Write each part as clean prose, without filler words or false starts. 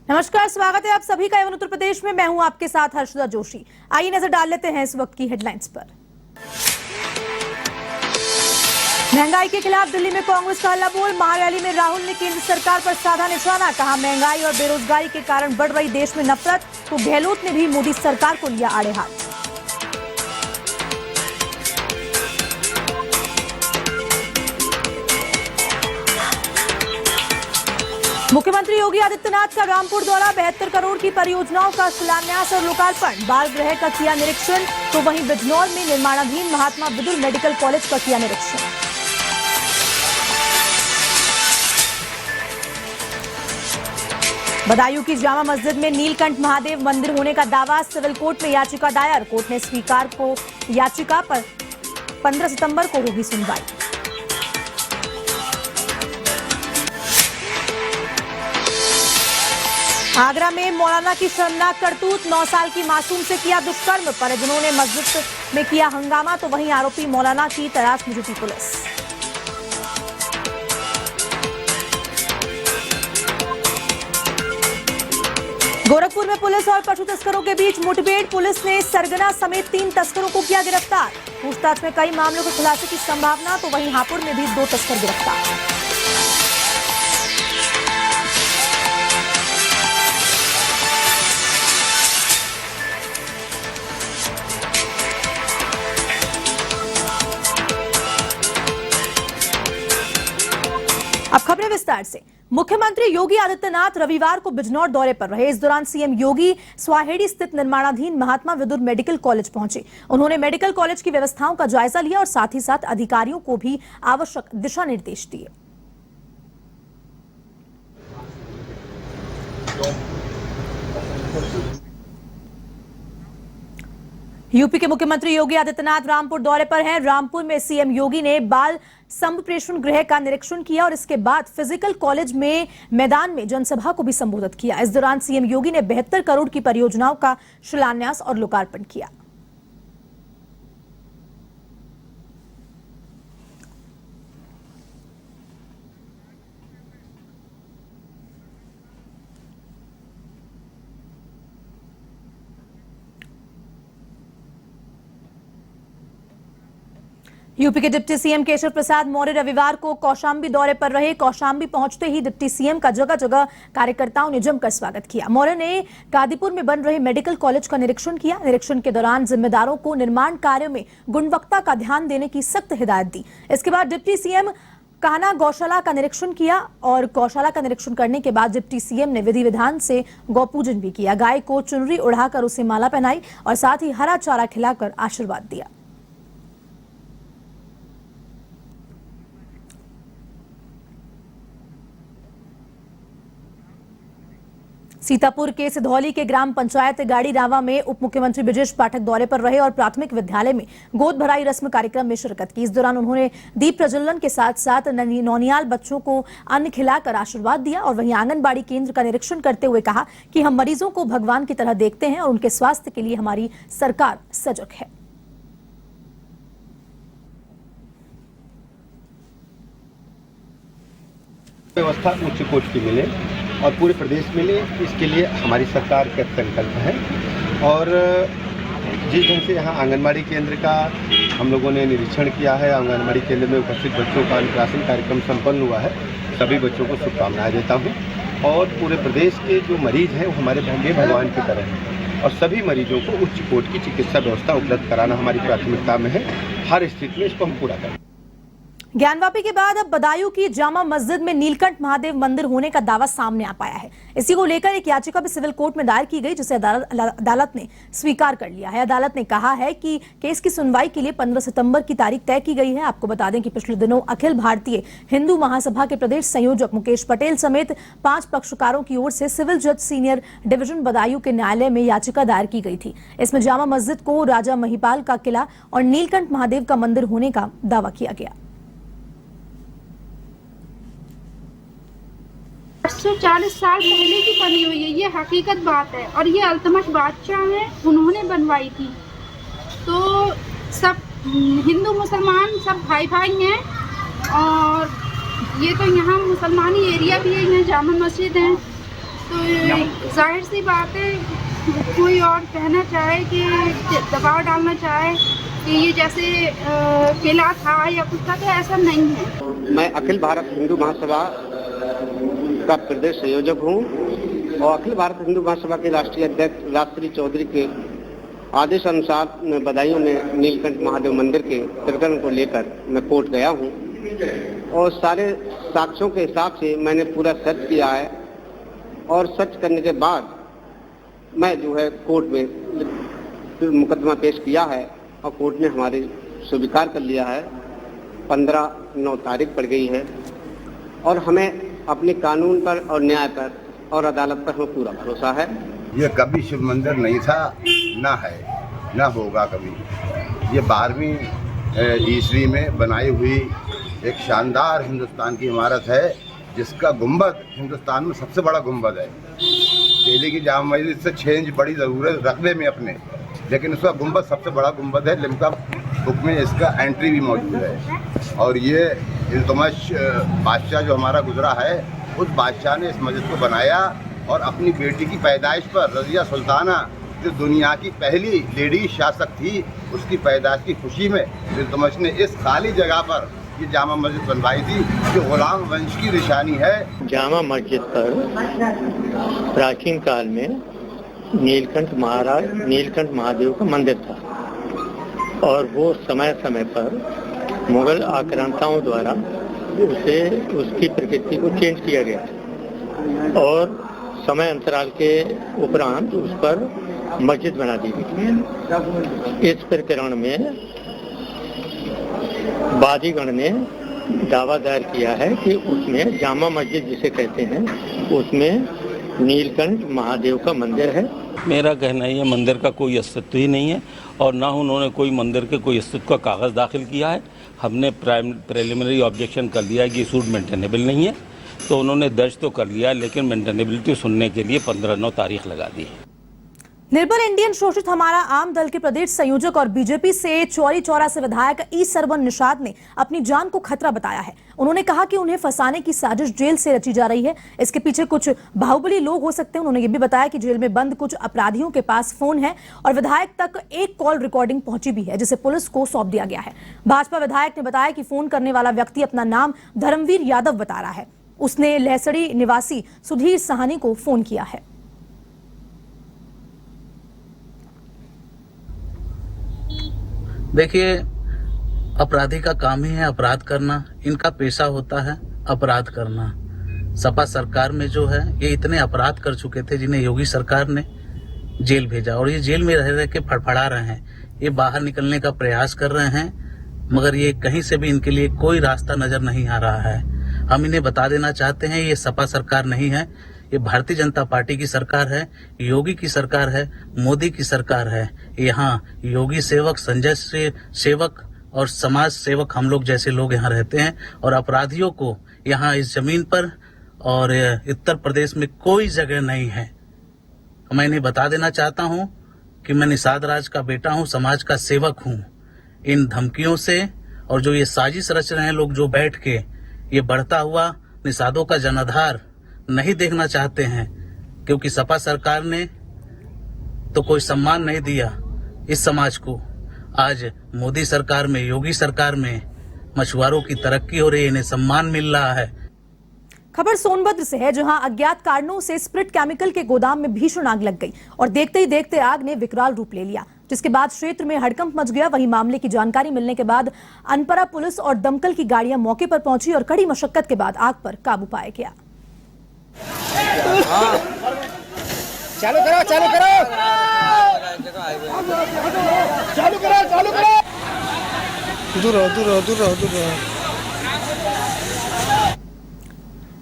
नमस्कार, स्वागत है आप सभी का एवं उत्तर प्रदेश में। मैं हूं आपके साथ हर्षदा जोशी। आइए नजर डाल लेते हैं इस वक्त की हेडलाइंस पर। महंगाई के खिलाफ दिल्ली में कांग्रेस का हल्ला बोल। महारैली में राहुल ने केंद्र सरकार पर साधा निशाना। कहा, महंगाई और बेरोजगारी के कारण बढ़ रही देश में नफरत, तो गहलोत ने भी मोदी सरकार को लिया आड़े हाथ। मुख्यमंत्री योगी आदित्यनाथ का रामपुर दौरा। 72 करोड़ की परियोजनाओं का शिलान्यास और लोकार्पण। बाल गृह का किया निरीक्षण, तो वहीं बिजनौर में निर्माणाधीन महात्मा विदुर मेडिकल कॉलेज का किया निरीक्षण। बदायूं की जामा मस्जिद में नीलकंठ महादेव मंदिर होने का दावा। सिविल कोर्ट में याचिका दायर। कोर्ट ने स्वीकार को याचिका पर 15 सितंबर को होगी सुनवाई। आगरा में मौलाना की शर्मनाक करतूत। 9 साल की मासूम से किया दुष्कर्म। परिजनों ने मस्जिद में किया हंगामा, तो वहीं आरोपी मौलाना की तलाश में जुटी पुलिस। गोरखपुर में पुलिस और पशु तस्करों के बीच मुठभेड़। पुलिस ने सरगना समेत 3 तस्करों को किया गिरफ्तार। पूछताछ में कई मामलों के खुलासे की संभावना, तो वहीं हापुड़ में भी 2 तस्कर गिरफ्तार। अब खबरें विस्तार से। मुख्यमंत्री योगी आदित्यनाथ रविवार को बिजनौर दौरे पर रहे। इस दौरान सीएम योगी स्वाहेड़ी स्थित निर्माणाधीन महात्मा विदुर मेडिकल कॉलेज पहुंचे। उन्होंने मेडिकल कॉलेज की व्यवस्थाओं का जायजा लिया और साथ ही साथ अधिकारियों को भी आवश्यक दिशा निर्देश दिए। यूपी के मुख्यमंत्री योगी आदित्यनाथ रामपुर दौरे पर हैं। रामपुर में सीएम योगी ने बाल संप्रेषण गृह का निरीक्षण किया और इसके बाद फिजिकल कॉलेज में मैदान में जनसभा को भी संबोधित किया। इस दौरान सीएम योगी ने 72 करोड़ की परियोजनाओं का शिलान्यास और लोकार्पण किया। यूपी के डिप्टी सीएम केशव प्रसाद मौर्य रविवार को कौशाम्बी दौरे पर रहे। कौशाम्बी पहुंचते ही डिप्टी सीएम का जगह जगह कार्यकर्ताओं ने जमकर स्वागत किया। मौर्य ने कादीपुर में बन रहे मेडिकल कॉलेज का निरीक्षण किया। निरीक्षण के दौरान जिम्मेदारों को निर्माण कार्यों में गुणवत्ता का ध्यान देने की सख्त हिदायत दी। इसके बाद डिप्टी सीएम कान्हा गौशाला का निरीक्षण किया और गौशाला का निरीक्षण करने के बाद डिप्टी सीएम ने विधि विधान से गौ पूजन भी किया। गाय को चुनरी उड़ाकर उसे माला पहनाई और साथ ही हरा चारा खिलाकर आशीर्वाद दिया। सीतापुर के सिधौली के ग्राम पंचायत गाड़ी रावा में उप मुख्यमंत्री ब्रजेश पाठक दौरे पर रहे और प्राथमिक विद्यालय में गोद भराई रस्म कार्यक्रम में शिरकत की। इस दौरान उन्होंने दीप प्रज्वलन के साथ साथ नौनियाल बच्चों को अन्न खिलाकर आशीर्वाद दिया और वहीं आंगनबाड़ी केंद्र का निरीक्षण करते हुए कहा कि हम मरीजों को भगवान की तरह देखते हैं और उनके स्वास्थ्य के लिए हमारी सरकार सजग है। व्यवस्था उच्च कोटि की मिले और पूरे प्रदेश मिले, इसके लिए हमारी सरकार का संकल्प है। और जिस ढंग से यहाँ आंगनबाड़ी केंद्र का हम लोगों ने निरीक्षण किया है, आंगनबाड़ी केंद्र में उपस्थित बच्चों का अन्नप्राशन कार्यक्रम संपन्न हुआ है। सभी बच्चों को शुभकामनाएं देता हूँ और पूरे प्रदेश के जो मरीज हैं वो हमारे भगवान की तरह हैं और सभी मरीजों को उच्च कोटि की चिकित्सा व्यवस्था उपलब्ध कराना हमारी प्राथमिकता में है। हर स्थिति में इसको हम पूरा करें। ज्ञानवापी के बाद अब बदायूं की जामा मस्जिद में नीलकंठ महादेव मंदिर होने का दावा सामने आ पाया है। इसी को लेकर एक याचिका भी सिविल कोर्ट में दायर की गई, जिसे अदालत ने स्वीकार कर लिया है। अदालत ने कहा है कि केस की सुनवाई के लिए 15 सितंबर की तारीख तय की गई है। आपको बता दें कि पिछले दिनों अखिल भारतीय हिंदू महासभा के प्रदेश संयोजक मुकेश पटेल समेत 5 पक्षकारों की ओर से सिविल जज सीनियर डिवीजन बदायूं के न्यायालय में याचिका दायर की गई थी। इसमें जामा मस्जिद को राजा महिपाल का किला और नीलकंठ महादेव का मंदिर होने का दावा किया गया। 840 साल पहले की बनी हुई है, ये हकीकत बात है और ये अल्तमश बादशाह है, उन्होंने बनवाई थी। तो सब हिंदू मुसलमान सब भाई भाई हैं और ये तो यहाँ मुसलमानी एरिया भी है, यहाँ जामा मस्जिद है तो जाहिर सी बात है, कोई और कहना चाहे कि दबाव डालना चाहे कि ये जैसे किला था या कुछ था, तो ऐसा नहीं है। मैं अखिल भारत हिंदू महासभा का प्रदेश संयोजक हूँ और अखिल भारत हिंदू महासभा के राष्ट्रीय अध्यक्ष राजश्री चौधरी के आदेश अनुसार बदायूं में नीलकंठ महादेव मंदिर के प्रकरण को लेकर मैं कोर्ट गया हूँ और सारे साक्ष्यों के हिसाब से मैंने पूरा सर्च किया है और सर्च करने के बाद मैं जो है कोर्ट में मुकदमा पेश किया है और कोर्ट ने हमारी स्वीकार कर लिया है। 15/9 तारीख पड़ गई है और हमें अपने कानून पर और न्याय पर और अदालत पर हमें पूरा भरोसा है। ये कभी शिव मंदिर नहीं था, ना है, ना होगा कभी। ये 12वीं ईस्वी में बनाई हुई एक शानदार हिंदुस्तान की इमारत है, जिसका गुंबद हिंदुस्तान में सबसे बड़ा गुंबद है। दिल्ली की जामा मस्जिद से 6 इंच बड़ी ज़रूरत रकबे में अपने, लेकिन उसका गुंबद सबसे बड़ा गुंबद है। लिम्का बुक में इसका एंट्री भी मौजूद है। और ये इल्तुतमिश बादशाह जो हमारा गुजरा है, उस बादशाह ने इस मस्जिद को बनाया और अपनी बेटी की पैदाइश पर रज़िया सुल्ताना, जो दुनिया की पहली लेडी शासक थी, उसकी पैदाइश की खुशी में इल्तुतमिश ने इस खाली जगह पर ये जामा मस्जिद बनवाई थी, जो गुलाम वंश की निशानी है। जामा मस्जिद पर प्राचीन काल में नीलकंठ महादेव का मंदिर था और वो समय समय पर मुगल आक्रांताओं द्वारा उसकी प्रकृति को चेंज किया गया और समय अंतराल के उपरांत उस पर मस्जिद बना दी गई। इस प्रकरण में वादीगण ने दावा दायर किया है कि उसमें जामा मस्जिद जिसे कहते हैं, उसमें नीलकंठ महादेव का मंदिर है। मेरा कहना है ये मंदिर का कोई अस्तित्व ही नहीं है और ना उन्होंने कोई मंदिर के कोई अस्तित्व का कागज़ दाखिल किया है। हमने प्रिलिमिनरी ऑब्जेक्शन कर लिया है कि सूट मेंटेनेबल नहीं है, तो उन्होंने दर्ज तो कर लिया, लेकिन मेंटेनेबिलिटी सुनने के लिए 15/9 तारीख लगा दी है। निर्बल इंडियन शोषित हमारा आम दल के प्रदेश संयोजक और बीजेपी से चौरी चौरा से विधायक ई सरवन निषाद ने अपनी जान को खतरा बताया है। उन्होंने कहा कि उन्हें फंसाने की साजिश जेल से रची जा रही है, इसके पीछे कुछ बाहुबली लोग हो सकते हैं। उन्होंने ये भी बताया कि जेल में बंद कुछ अपराधियों के पास फोन है और विधायक तक एक कॉल रिकॉर्डिंग पहुंची भी है, जिसे पुलिस को सौंप दिया गया है। भाजपा विधायक ने बताया कि फोन करने वाला व्यक्ति अपना नाम धर्मवीर यादव बता रहा है। उसने लहसड़ी निवासी सुधीर साहनी को फोन किया है। देखिए, अपराधी का काम ही है अपराध करना, इनका पेशा होता है अपराध करना। सपा सरकार में जो है ये इतने अपराध कर चुके थे जिन्हें योगी सरकार ने जेल भेजा और ये जेल में रह रह के फड़फड़ा रहे हैं। ये बाहर निकलने का प्रयास कर रहे हैं, मगर ये कहीं से भी इनके लिए कोई रास्ता नजर नहीं आ रहा है। हम इन्हें बता देना चाहते हैं, ये सपा सरकार नहीं है, ये भारतीय जनता पार्टी की सरकार है, योगी की सरकार है, मोदी की सरकार है। यहाँ योगी सेवक, संजय सेवक और समाज सेवक हम लोग जैसे लोग यहाँ रहते हैं और अपराधियों को यहाँ इस जमीन पर और उत्तर प्रदेश में कोई जगह नहीं है। मैं इन्हें बता देना चाहता हूँ कि मैं निषाद राज का बेटा हूँ, समाज का सेवक हूँ। इन धमकियों से और जो ये साजिश रच रहे हैं लोग, जो बैठ के ये बढ़ता हुआ निषादों का जनाधार नहीं देखना चाहते हैं, क्योंकि सपा सरकार ने तो कोई सम्मान नहीं दिया इस समाज को। आज मोदी सरकार में, योगी सरकार में मछुआरों की तरक्की हो रही है, इन्हें सम्मान मिल रहा है। खबर सोनभद्र से है, जहां अज्ञात कारणों से स्प्रिट केमिकल के गोदाम में भीषण आग लग गई और देखते ही देखते आग ने विकराल रूप ले लिया, जिसके बाद क्षेत्र में हड़कंप मच गया। वहीं मामले की जानकारी मिलने के बाद अनपरा पुलिस और दमकल की गाड़ियां मौके पर पहुंची और कड़ी मशक्कत के बाद आग पर काबू पाया गया। चालू करो चालू करो चालू करो चालू करो। दूर रहो दूर रहो दूर रहो दूर रहो।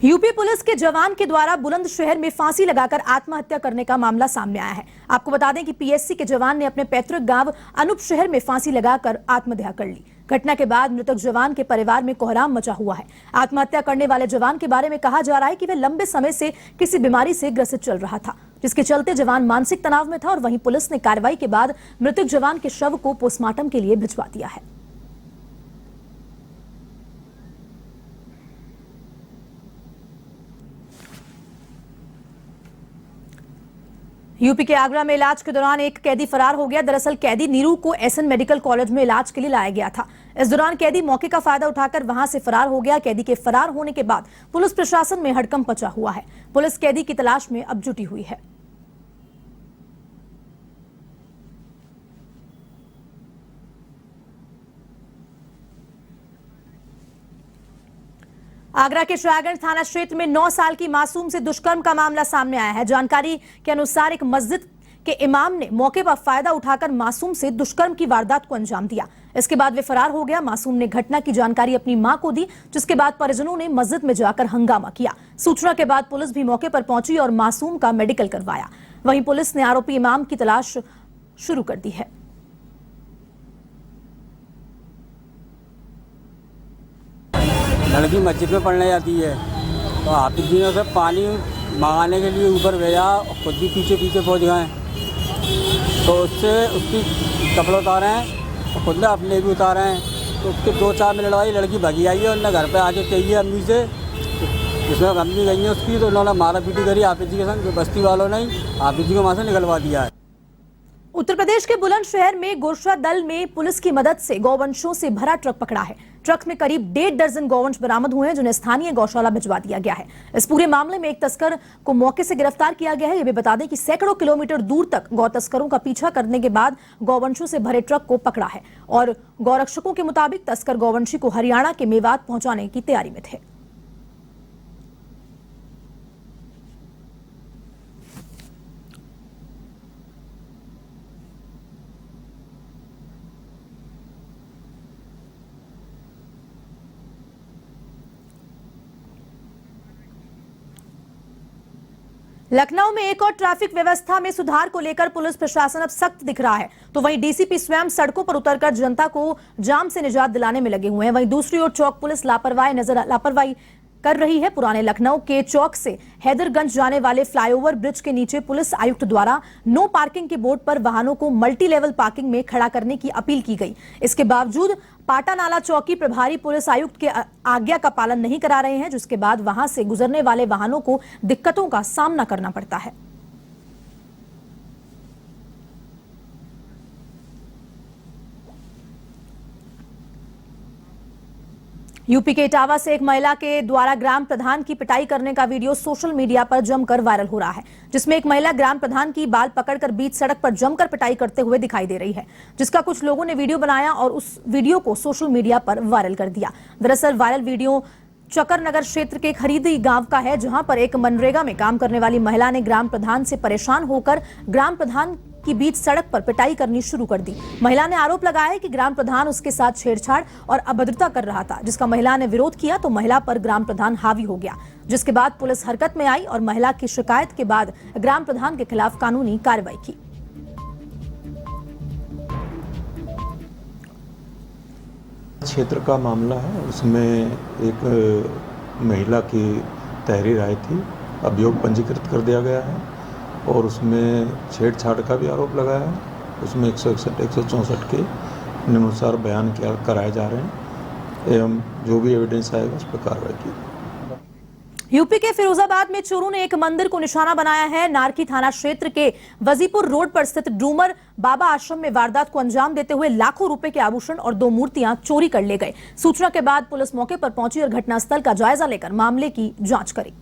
यूपी पुलिस के जवान के द्वारा बुलंदशहर में फांसी लगाकर आत्महत्या करने का मामला सामने आया है। आपको बता दें कि पीएससी के जवान ने अपने पैतृक गांव अनूपशहर में फांसी लगाकर आत्महत्या कर ली। घटना के बाद मृतक जवान के परिवार में कोहराम मचा हुआ है। आत्महत्या करने वाले जवान के बारे में कहा जा रहा है कि वह लंबे समय से किसी बीमारी से ग्रसित चल रहा था, जिसके चलते जवान मानसिक तनाव में था और वहीं पुलिस ने कार्रवाई के बाद मृतक जवान के शव को पोस्टमार्टम के लिए भिजवा दिया है। यूपी के आगरा में इलाज के दौरान एक कैदी फरार हो गया। दरअसल कैदी नीरू को एसएन मेडिकल कॉलेज में इलाज के लिए लाया गया था। इस दौरान कैदी मौके का फायदा उठाकर वहां से फरार हो गया। कैदी के फरार होने के बाद पुलिस प्रशासन में हड़कंप मचा हुआ है। पुलिस कैदी की तलाश में अब जुटी हुई है। आगरा के शाहगंज थाना क्षेत्र में 9 साल की मासूम से दुष्कर्म का मामला सामने आया है। जानकारी के अनुसार एक मस्जिद के इमाम ने मौके पर फायदा उठाकर मासूम से दुष्कर्म की वारदात को अंजाम दिया। इसके बाद वे फरार हो गया। मासूम ने घटना की जानकारी अपनी मां को दी, जिसके बाद परिजनों ने मस्जिद में जाकर हंगामा किया। सूचना के बाद पुलिस भी मौके पर पहुंची और मासूम का मेडिकल करवाया। वहीं पुलिस ने आरोपी इमाम की तलाश शुरू कर दी है। लड़की मस्जिद में पढ़ने जाती है तो हाफिज जी ने उसे पानी मंगाने के लिए ऊपर भेजा और खुद भी पीछे पीछे पहुंच गए। तो उससे उसकी कपड़े उतारे हैं और खुद ने अपने भी उतारे हैं। तो उसके 2-4 मिनट बाद लड़की भागी आई है। उन्होंने घर पे आके कही अम्मी से, जिसमें अम्मी गई है उसकी, तो उन्होंने मारा पीटी करी हाफिज जी के संग। जो बस्ती वालों ने हाफिज जी को वहाँ से निकलवा दिया है। उत्तर प्रदेश के बुलंदशहर में गोरक्षा दल में पुलिस की मदद से गौवंशों से भरा ट्रक पकड़ा है। ट्रक में करीब 1.5 दर्जन गौवंश बरामद हुए हैं, जिन्हें स्थानीय गौशाला भिजवा दिया गया है। इस पूरे मामले में एक तस्कर को मौके से गिरफ्तार किया गया है। ये भी बता दें कि सैकड़ों किलोमीटर दूर तक गौ तस्करों का पीछा करने के बाद गौवंशों से भरे ट्रक को पकड़ा है और गौरक्षकों के मुताबिक तस्कर गौवंशी को हरियाणा के मेवात पहुंचाने की तैयारी में थे। लखनऊ में एक और ट्रैफिक व्यवस्था में सुधार को लेकर पुलिस प्रशासन अब सख्त दिख रहा है, तो वहीं डीसीपी स्वयं सड़कों पर उतरकर जनता को जाम से निजात दिलाने में लगे हुए हैं। वहीं दूसरी ओर चौक पुलिस लापरवाही कर रही है। पुराने लखनऊ के चौक से हैदरगंज जाने वाले फ्लाईओवर ब्रिज के नीचे पुलिस आयुक्त द्वारा नो पार्किंग के बोर्ड पर वाहनों को मल्टी लेवल पार्किंग में खड़ा करने की अपील की गई। इसके बावजूद पाटा नाला चौकी प्रभारी पुलिस आयुक्त के आज्ञा का पालन नहीं करा रहे हैं, जिसके बाद वहां से गुजरने वाले वाहनों को दिक्कतों का सामना करना पड़ता है। यूपी के इटावा से एक महिला के द्वारा ग्राम प्रधान की पिटाई करने का वीडियो सोशल मीडिया पर जमकर वायरल हो रहा है, जिसमें एक महिला ग्राम प्रधान की बाल पकड़कर बीच सड़क पर जमकर पिटाई करते हुए दिखाई दे रही है, जिसका कुछ लोगों ने वीडियो बनाया और उस वीडियो को सोशल मीडिया पर वायरल कर दिया। दरअसल वायरल वीडियो चकरनगर क्षेत्र के खरीदी गांव का है, जहां पर एक मनरेगा में काम करने वाली महिला ने ग्राम प्रधान से परेशान होकर ग्राम प्रधान की बीच सड़क पर पिटाई करनी शुरू कर दी। महिला ने आरोप लगाया कि ग्राम प्रधान उसके साथ छेड़छाड़ और अभद्रता कर रहा था, जिसका महिला ने विरोध किया तो महिला पर ग्राम प्रधान हावी हो गया, जिसके बाद पुलिस हरकत में आई और महिला की शिकायत के बाद ग्राम प्रधान के खिलाफ कानूनी कार्रवाई की। क्षेत्र का मामला है, उसमें एक महिला की तहरीर आई थी, अभियोग पंजीकृत कर दिया गया है और उसमें छेड़छाड़ का भी आरोप लगाया है। उसमें 161, 164 के निम्नानुसार बयान कराए जा रहे हैं एवं जो भी एविडेंस आएगा उस पर कार्रवाई की। यूपी के फिरोजाबाद में चोरों ने एक मंदिर को निशाना बनाया है। नारकी थाना क्षेत्र के वजीपुर रोड पर स्थित डूमर बाबा आश्रम में वारदात को अंजाम देते हुए लाखों रुपए के आभूषण और 2 मूर्तियां चोरी कर ले गए। सूचना के बाद पुलिस मौके पर पहुंची और घटनास्थल का जायजा लेकर मामले की जांच करी।